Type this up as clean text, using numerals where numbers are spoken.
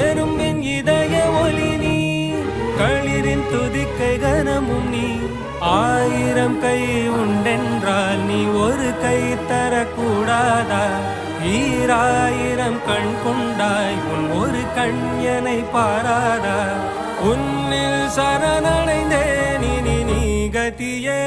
எறும்பின் இதய ஒலி நீ, களிரின் துதிக்கை கனமும் நீ. 1000 கை உண்டென்றால் நீ ஒரு கை தரக்கூடாதா? 1000 கண் கொண்டாய் உன் ஒரு கண் என்னை பாராதா? உன்னில் சரணடைந்தேன் இனி நீ கதியே.